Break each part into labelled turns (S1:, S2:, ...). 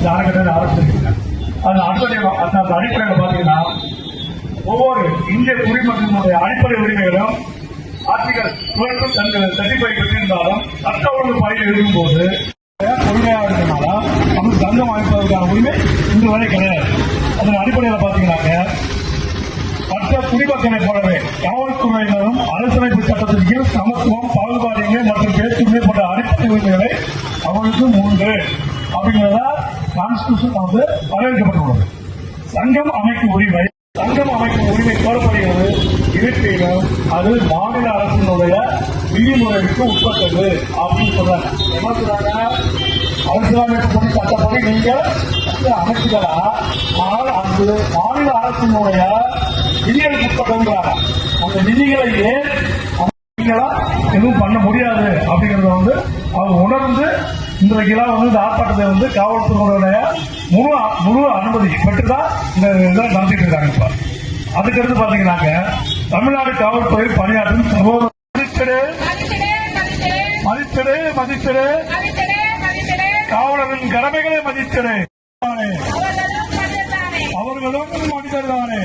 S1: இந்த அறக்கட்டளை ஆரம்பிச்சிருக்கீங்க. அந்த அடிப்படையில் பாத்தீங்கன்னா ஒவ்வொரு இந்திய குடிமக்களினுடைய அடிப்படை உரிமைகளும் ஆர்டிகல் 35 பெற்றிருந்தாலும் சட்ட ஒழுங்கு பணியில் இருக்கும்போது கொள்கையாக இருக்கனால நமக்கு சங்கம் அமைப்பதற்கான உரிமை இன்று வரை கிடையாது. அதன் அடிப்படையில் பாத்தீங்கன்னாங்க மற்ற குடிமக்களை போலவே காவல்துறையினரும் அரசியலமைப்பு சட்டத்தின் கீழ் சமத்துவம், பாகுபாடுமை மற்றும் பேச்சுரிமை போன்ற அடிப்படை உரிமைகளை அவர்களுக்கு உண்டு அப்படிங்கிறதா கான்ஸ்டிடியூஷன் வரவேற்கப்பட்டுள்ளது. சங்கம் அமைக்கும் உரிமை கோரப்படுகிறது. இருப்பினும் அது மாநில அரசினுடைய விதிமுறைக்கு உட்பட்டது அப்படின்னு சொல்றாங்க. என்ன சொல்றாங்க? அரசியலமைப்பு சட்டப்படி நீங்க அமைச்சுக்கலாம், ஆனால் அந்த மாநில அரசினுடைய விதிகளுக்கு உட்பட்டதுங்கிறாங்க. அந்த விதிகளை ஏன் எதுவும் பண்ண முடியாது அப்படிங்கறத அவங்க உணர்ந்து இன்றைக்கெல்லாம் இந்த ஆர்ப்பாட்டத்தை காவல்துறையினுடைய முழு அனுமதி பெற்றுதான் இந்த இதை நடத்திட்டு இருக்காங்க. இப்ப அதுக்கடுத்து பாத்தீங்கன்னாங்க தமிழ்நாடு காவல்துறையில் பணியாற்றும் சகோதர மதித்திடு காவலர்களின் கடமைகளை மதித்திடு. அவர்களும் மனிதர் தானே.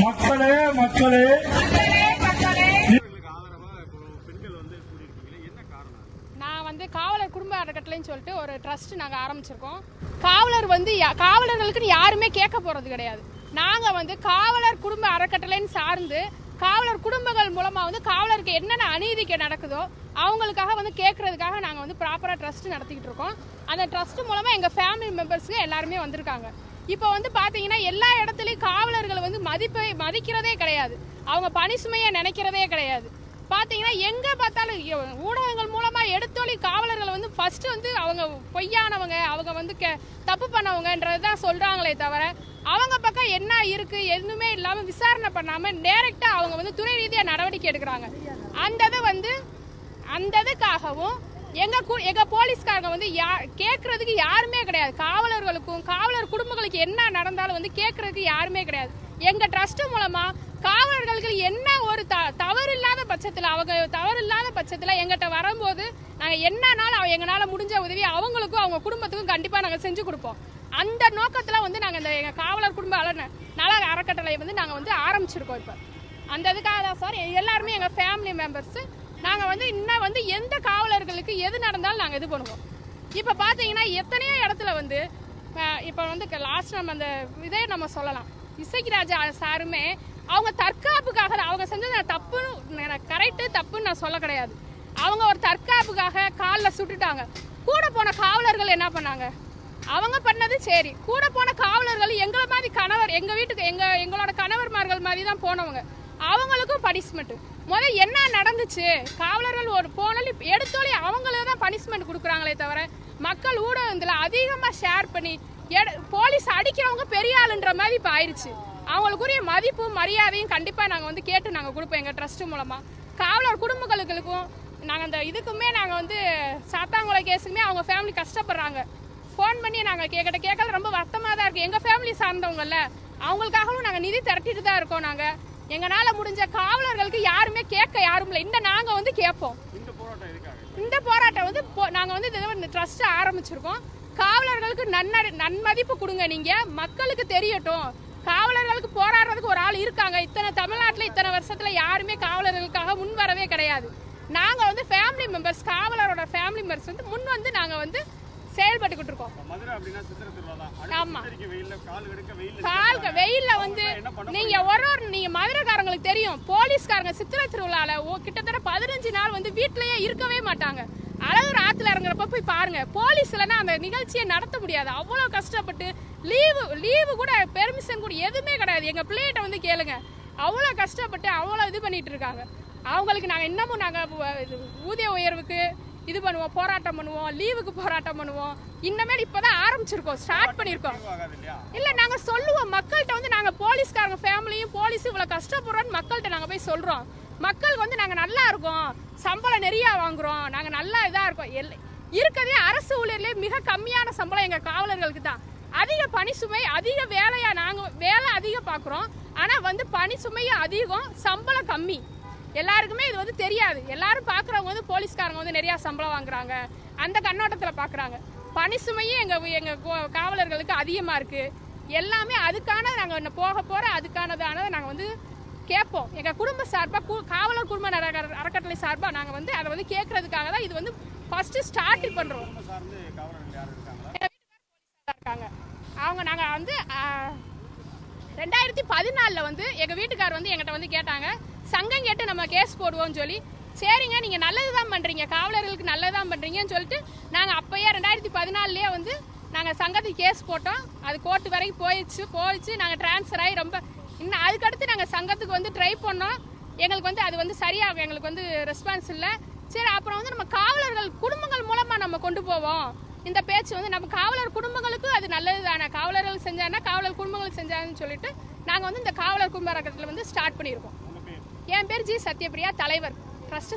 S1: மக்களே
S2: காவலர் குடும்ப அறக்கட்டளைன்னு சொல்லிட்டு ஒரு ட்ரஸ்ட் நாங்க ஆரம்பிச்சிருக்கோம். காவலர்களுக்கு யாருமே கேட்க போறது கிடையாது. நாங்க காவலர் குடும்ப அறக்கட்டளைன்னு சார்ந்து காவலர் குடும்பங்கள் மூலமா காவலருக்கு என்னென்ன அநீதிக்கு நடக்குதோ அவங்களுக்காக கேட்கறதுக்காக நாங்க ப்ராப்பரா ட்ரஸ்ட் நடத்திக்கிட்டு இருக்கோம். அந்த ட்ரஸ்ட் மூலமா எங்க ஃபேமிலி மெம்பர்ஸ்க்கு எல்லாருமே வந்திருக்காங்க. இப்போ பாத்தீங்கன்னா எல்லா இடத்துலயும் காவலர்கள் மதிக்கிறதே கிடையாது. அவங்க பணி சுமையை நினைக்கிறதே கிடையாது. பாத்தீங்கன்னா எங்க பார்த்தாலும் ஊடகங்கள் மூலமா எடுத்தோலி காவலர்கள் ஃபர்ஸ்ட் அவங்க பொய்யானவங்க, அவங்க தப்பு பண்ணவங்கன்றதுதான் சொல்றாங்களே தவிர அவங்க பக்கம் என்ன இருக்கு எதுவுமே இல்லாம விசாரணை பண்ணாம டைரக்டா அவங்க துறை ரீதியா நடவடிக்கை எடுக்கிறாங்க. அந்த இதுக்காகவும் எங்க போலீஸ்காரங்க கேட்கறதுக்கு யாருமே கிடையாது. காவலர்களுக்கும் காவலர் குடும்பங்களுக்கு என்ன நடந்தாலும் கேட்கறதுக்கு யாருமே கிடையாது. எங்க ட்ரஸ்ட் மூலமா காவலர்களுக்கு என்ன ஒரு தவறு இல்லாத பட்சத்துல எங்கிட்ட வரும்போது நாங்க என்னன்னாலும் எங்களால முடிஞ்ச உதவி அவங்களுக்கும் அவங்க குடும்பத்துக்கும் கண்டிப்பா நாங்க செஞ்சு கொடுப்போம். அந்த நோக்கத்துல நாங்க இந்த எங்க காவலர் குடும்ப நல அறக்கட்டளை நாங்க ஆரம்பிச்சிருக்கோம். இப்ப அந்த இதுக்காக தான் சார் எல்லாருமே எங்க ஃபேமிலி மெம்பர்ஸ் நாங்க இன்னும் எந்த காவலர்களுக்கு எது நடந்தாலும் நாங்க இது பண்ணுவோம். இப்ப பாத்தீங்கன்னா எத்தனையோ இடத்துல இப்ப லாஸ்ட் நம்ம அந்த இதே நம்ம சொல்லலாம். இசைக்கு ராஜா சாருமே அவங்க தற்காப்புக்காக அவங்க செஞ்சது தப்புன்னு கரெக்டு தப்புன்னு நான் சொல்ல கிடையாது. அவங்க ஒரு தற்காப்புக்காக காலில் சுட்டுட்டாங்க. கூட போன காவலர்கள் என்ன பண்ணாங்க? அவங்க பண்ணது சரி. கூட போன காவலர்கள் எங்களை மாதிரி கணவர் எங்க வீட்டுக்கு எங்களோட கணவர்மார்கள் மாதிரி தான் போனவங்க. அவங்களுக்கும் பனிஷ்மெண்ட் என்ன நடந்துச்சு? காவலர்கள் ஒரு போனாலும் எடுத்தோலி அவங்களுக்கு தான் பனிஷ்மெண்ட் கொடுக்குறாங்களே தவிர மக்கள் ஊடகத்துல அதிகமா ஷேர் பண்ணி போலீஸ் அடிக்கிறவங்க பெரிய ஆளுன்ற மாதிரி இப்ப ஆயிடுச்சு. அவங்களுக்குரிய மதிப்பும் மரியாதையும் கண்டிப்பா நாங்க கேட்டு நாங்க கொடுப்போம். எங்க ட்ரஸ்ட் மூலமா காவலர் குடும்பங்களுக்கும் நாங்க அந்த இதுக்குமே நாங்க சாத்தாங்குள கேஸுக்குமே அவங்க ஃபேமிலி கஷ்டப்படுறாங்க. போன் பண்ணி நாங்க கேட்கல ரொம்ப வருத்தமா தான் இருக்கு. எங்க ஃபேமிலி சார்ந்தவங்கல்ல அவங்களுக்காகவும் நாங்க நிதி திரட்டிட்டு தான் இருக்கோம். நாங்க எங்களால முடிஞ்ச காவலர்களுக்கு யாருமே கேட்க யாரும் இல்லை. இந்த நாங்க கேட்போம். இந்த போராட்டம் நாங்க ட்ரஸ்ட் ஆரம்பிச்சிருக்கோம். காவலர்களுக்கு நன்மதிப்பு கொடுங்க. நீங்க மக்களுக்கு தெரியட்டும். காவலர்களுக்கு போராடுறதுக்கு ஒரு ஆள் இருக்காங்க. தமிழ்நாட்டுல இத்தனை வருஷத்துல யாருமே காவலர்களுக்காக முன் வரவே கிடையாது. நாங்க ஃபேமிலி மெம்பர்ஸ் காவலரோட ஃபேமிலி மெம்பர்ஸ் முன் நாங்க செயல்பட்டுக்கிட்டு இருக்கோம். ஆமா, வெயில்ல நீங்க நீங்க மதுரைக்காரங்களுக்கு தெரியும். போலீஸ்காரங்க சித்திரை திருவிழால கிட்டத்தட்ட 15 நாள் வீட்லயே இருக்கவே மாட்டாங்க. அழகர் ஆத்துல இறங்குறப்ப போய் பாருங்க. போலீஸ் இல்லைன்னா அந்த நிகழ்ச்சியை நடத்த முடியாது. அவ்வளவு கஷ்டப்பட்டு லீவு கூட பெர்மிஷன் கூட எதுவுமே கிடையாது. எங்க பிள்ளைகிட்ட கேளுங்க. அவ்வளவு கஷ்டப்பட்டு அவ்வளவு இது பண்ணிட்டு இருக்காங்க. அவங்களுக்கு நாங்க இன்னமும் நாங்க ஊதிய உயர்வுக்கு இது பண்ணுவோம், போராட்டம் பண்ணுவோம், லீவுக்கு போராட்டம் பண்ணுவோம். இன்னமேல் இப்பதான் ஆரம்பிச்சிருக்கோம், ஸ்டார்ட் பண்ணிருக்கோம். இல்ல நாங்க சொல்லுவோம் மக்கள்கிட்ட நாங்க போலீஸ்காரங்க ஃபேமிலியும் போலீஸ் இவ்வளவு கஷ்டப்படுறோம்னு மக்கள்கிட்ட நாங்க போய் சொல்றோம். மக்களுக்கு நாங்க நல்லா இருக்கோம், சம்பளம் நிறைய வாங்குறோம், நாங்க நல்லா இதா இருக்கோம். இருக்கதே அரசு ஊழியர்லயே மிக கம்மியான சம்பளம் எங்க காவலர்களுக்கு தான். அதிக பணி சுமை, அதிக வேலையா நாங்க வேலை அதிகம் பாக்குறோம். ஆனா பணி சுமையும் அதிகம், சம்பளம் கம்மி. எல்லாருக்குமே இது தெரியாது. எல்லாரும் பாக்குறவங்க போலீஸ்காரங்க நிறைய சம்பளம் வாங்குறாங்க அந்த கண்ணோட்டத்துல பாக்குறாங்க. பணி சுமையும் எங்க காவலர்களுக்கு அதிகமா இருக்கு. எல்லாமே அதுக்கான நாங்க போற அதுக்கானதானதை நாங்க வந்து கேட்போம். எங்க குடும்ப சார்பா காவலர் குடும்ப அறக்கட்டளை சார்பா நாங்க வந்து அதை வந்து கேட்கறதுக்காக தான் இது வந்து ஃபர்ஸ்ட் ஸ்டார்ட் பண்றோம். இருக்காங்க அவங்க நாங்க வந்து 2014 வந்து எங்க வீட்டுக்கார் வந்து எங்கிட்ட வந்து கேட்டாங்க, சங்கம் கேட்டு நம்ம கேஸ் போடுவோம்னு சொல்லி. சரிங்க, நீங்க நல்லதுதான் பண்றீங்க, காவலர்களுக்கு நல்லதுதான் பண்றீங்கன்னு சொல்லிட்டு நாங்க அப்பயே 2014லயே வந்து நாங்க சங்கத்துக்கு கேஸ் போட்டோம். அது கோர்ட்டு வரைக்கும் போயிடுச்சு. நாங்க டிரான்ஸ்ஃபர் ஆகி ரொம்ப இன்னும் அதுக்கடுத்து நாங்க சங்கத்துக்கு வந்து ட்ரை பண்ணோம். எங்களுக்கு வந்து அது வந்து சரியாக எங்களுக்கு வந்து ரெஸ்பான்ஸ் இல்லை. சரி, அப்புறம் வந்து நம்ம காவலர்கள் குடும்பங்கள் மூலமா நம்ம கொண்டு போவோம். இந்த பேச்சு வந்து நம்ம காவலர் குடும்பங்களுக்கு அது நல்லது தானே, காவலர்கள் செஞ்சாங்கன்னா காவலர் குடும்பங்களுக்கு செஞ்சாங்கன்னு சொல்லிட்டு நாங்க வந்து இந்த காவலர் குடும்ப அறக்கட்டளை வந்து ஸ்டார்ட் பண்ணியிருக்கோம். என் பேர் ஜி சத்யபிரியா, தலைவர் ட்ரஸ்ட்.